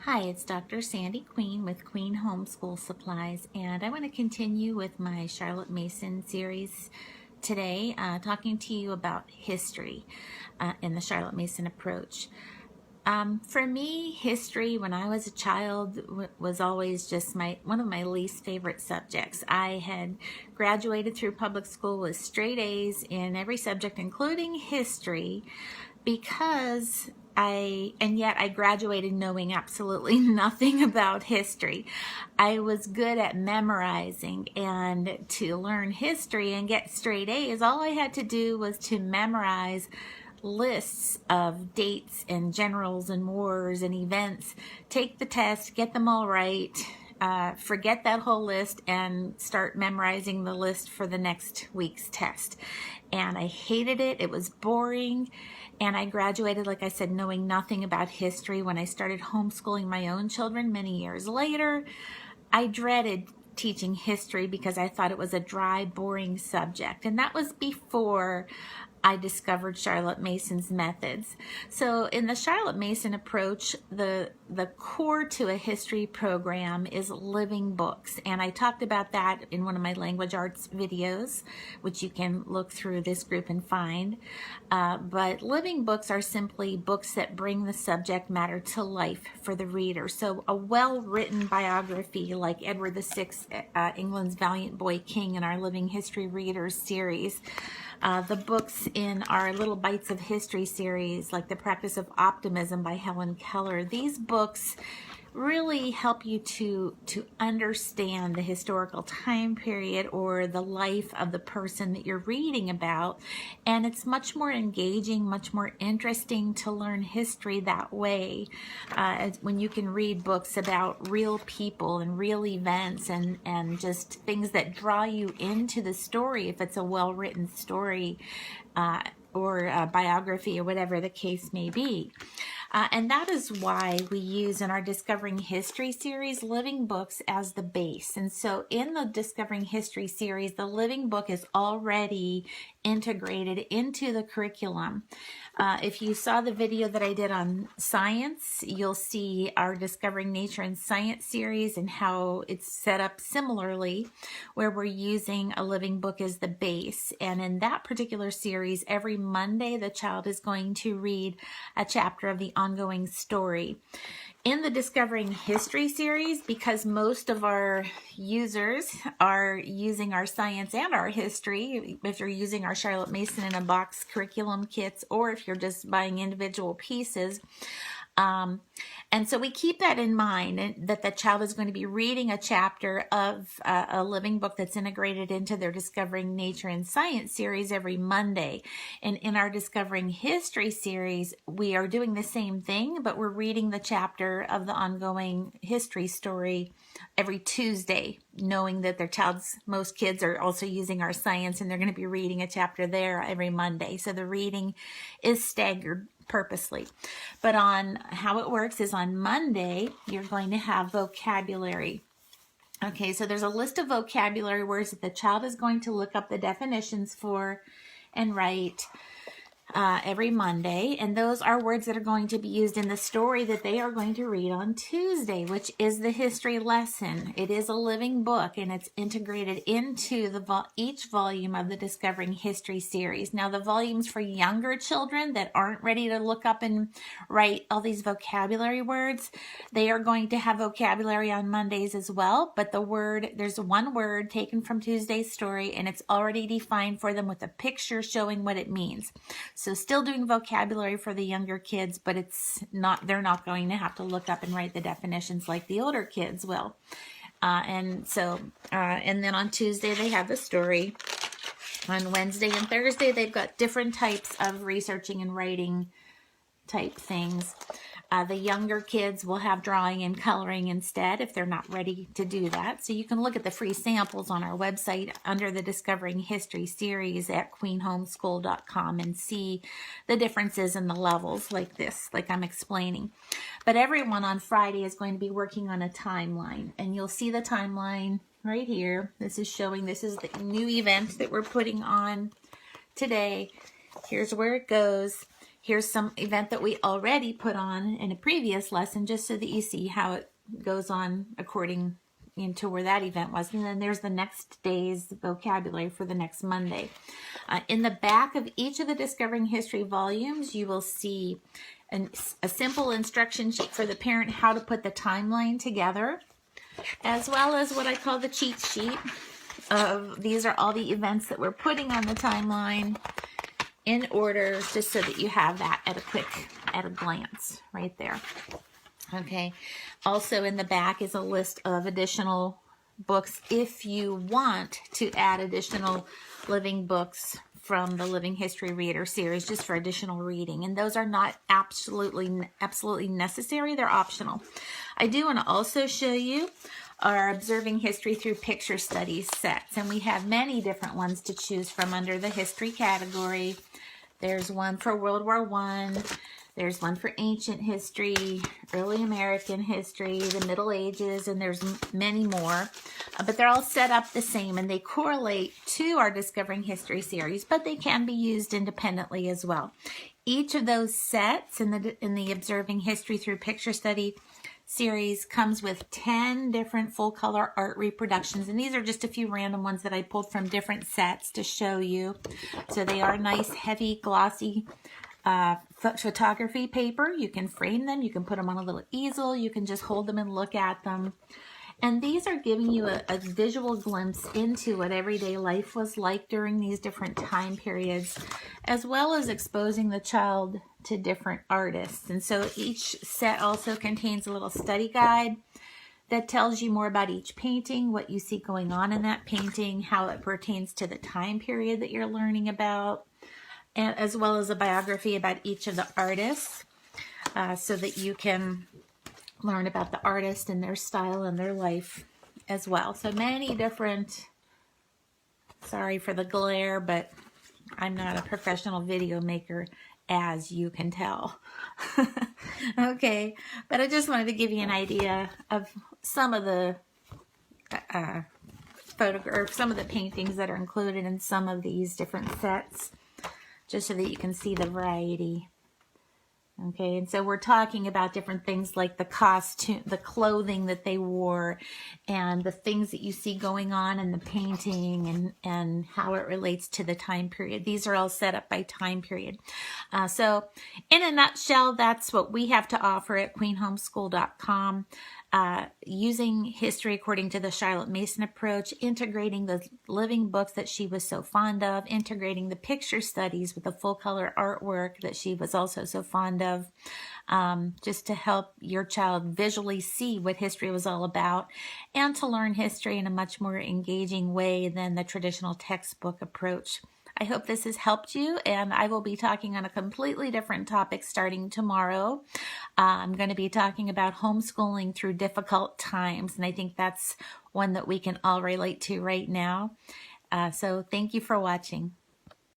Hi, it's Dr. Sandi Queen with Queen Homeschool Supplies, and I want to continue with my Charlotte Mason series today, talking to you about history in the Charlotte Mason approach. For me, history when I was a child was always just one of my least favorite subjects. I had graduated through public school with straight A's in every subject, including history, because yet I graduated knowing absolutely nothing about history. I was good at memorizing, and to learn history and get straight A's, all I had to do was to memorize lists of dates and generals and wars and events, take the test, get them all right, forget that whole list and start memorizing the list for the next week's test. And I hated it. It was boring. And I graduated, like I said, knowing nothing about history. When I started homeschooling my own children many years later, I dreaded teaching history because I thought it was a dry, boring subject. And that was before I discovered Charlotte Mason's methods. So in the Charlotte Mason approach, the core to a history program is living books. And I talked about that in one of my language arts videos, which you can look through this group and find. But living books are simply books that bring the subject matter to life for the reader. So a well-written biography like Edward VI, England's Valiant Boy King in our Living History Readers series. The books in our Little Bites of History series, like The Practice of Optimism by Helen Keller. These books really help you to understand the historical time period or the life of the person that you're reading about. And it's much more engaging, much more interesting to learn history that way, when you can read books about real people and real events and just things that draw you into the story if it's a well-written story or a biography or whatever the case may be. And that is why we use in our Discovering History series living books as the base. And so in the Discovering History series, the living book is already integrated into the curriculum. If you saw the video that I did on science, you'll see our Discovering Nature and Science series and how it's set up similarly, where we're using a living book as the base. And in that particular series, every Monday, the child is going to read a chapter of the ongoing story. In the Discovering History series, because most of our users are using our science and our history, if you're using our Charlotte Mason in a Box curriculum kits, or if you're just buying individual pieces, and so we keep that in mind, that the child is going to be reading a chapter of a living book that's integrated into their Discovering Nature and Science series every Monday. And in our Discovering History series, we are doing the same thing, but we're reading the chapter of the ongoing history story every Tuesday, knowing that most kids are also using our science and they're going to be reading a chapter there every Monday. So the reading is staggered purposely. But on how it works is on Monday, you're going to have vocabulary. Okay, so there's a list of vocabulary words that the child is going to look up the definitions for and write every Monday, and those are words that are going to be used in the story that they are going to read on Tuesday, which is the history lesson. It is a living book, and it's integrated into each volume of the Discovering History series. Now, the volumes for younger children that aren't ready to look up and write all these vocabulary words, they are going to have vocabulary on Mondays as well, but there's one word taken from Tuesday's story, and it's already defined for them with a picture showing what it means. So still doing vocabulary for the younger kids, but they're not going to have to look up and write the definitions like the older kids will. And then on Tuesday, they have the story. On Wednesday and Thursday, they've got different types of researching and writing type things. The younger kids will have drawing and coloring instead if they're not ready to do that. So you can look at the free samples on our website under the Discovering History series at queenhomeschool.com and see the differences in the levels like I'm explaining. But everyone on Friday is going to be working on a timeline, and you'll see the timeline right here. This is the new event that we're putting on today. Here's where it goes. here's some event that we already put on in a previous lesson, just so that you see how it goes on according to where that event was. And then there's the next day's vocabulary for the next Monday. In the back of each of the Discovering History volumes, you will see a simple instruction sheet for the parent, how to put the timeline together, as well as what I call the cheat sheet of these are all the events that we're putting on the timeline in order, just so that you have that at a glance right there. Okay. Also in the back is a list of additional books if you want to add additional living books from the Living History Reader series, just for additional reading. And those are not absolutely necessary. They're optional. I do want to also show you our Observing History Through Picture Studies sets. And we have many different ones to choose from under the history category. There's one for World War I. There's one for ancient history, early American history, the Middle Ages, and there's many more. But they're all set up the same, and they correlate to our Discovering History series, but they can be used independently as well. Each of those sets in the Observing History Through Picture Study series comes with 10 different full-color art reproductions, and these are just a few random ones that I pulled from different sets to show you. So they are nice, heavy, glossy photography paper. You can frame them, you can put them on a little easel, you can just hold them and look at them. And these are giving you a visual glimpse into what everyday life was like during these different time periods, as well as exposing the child to different artists. And so each set also contains a little study guide that tells you more about each painting, what you see going on in that painting, how it pertains to the time period that you're learning about, and as well as a biography about each of the artists, so that you can learn about the artist and their style and their life as well. So many different, sorry for the glare, but I'm not a professional video maker, as you can tell. Okay, but I just wanted to give you an idea of some of the some of the paintings that are included in some of these different sets, just so that you can see the variety. Okay, and so we're talking about different things like the costume, the clothing that they wore, and the things that you see going on in the painting, and how it relates to the time period. These are all set up by time period. So in a nutshell, that's what we have to offer at queenhomeschool.com. Using history according to the Charlotte Mason approach, integrating the living books that she was so fond of, integrating the picture studies with the full color artwork that she was also so fond of, just to help your child visually see what history was all about, and to learn history in a much more engaging way than the traditional textbook approach. I hope this has helped you, and I will be talking on a completely different topic starting tomorrow. I'm going to be talking about homeschooling through difficult times, and I think that's one that we can all relate to right now. So thank you for watching.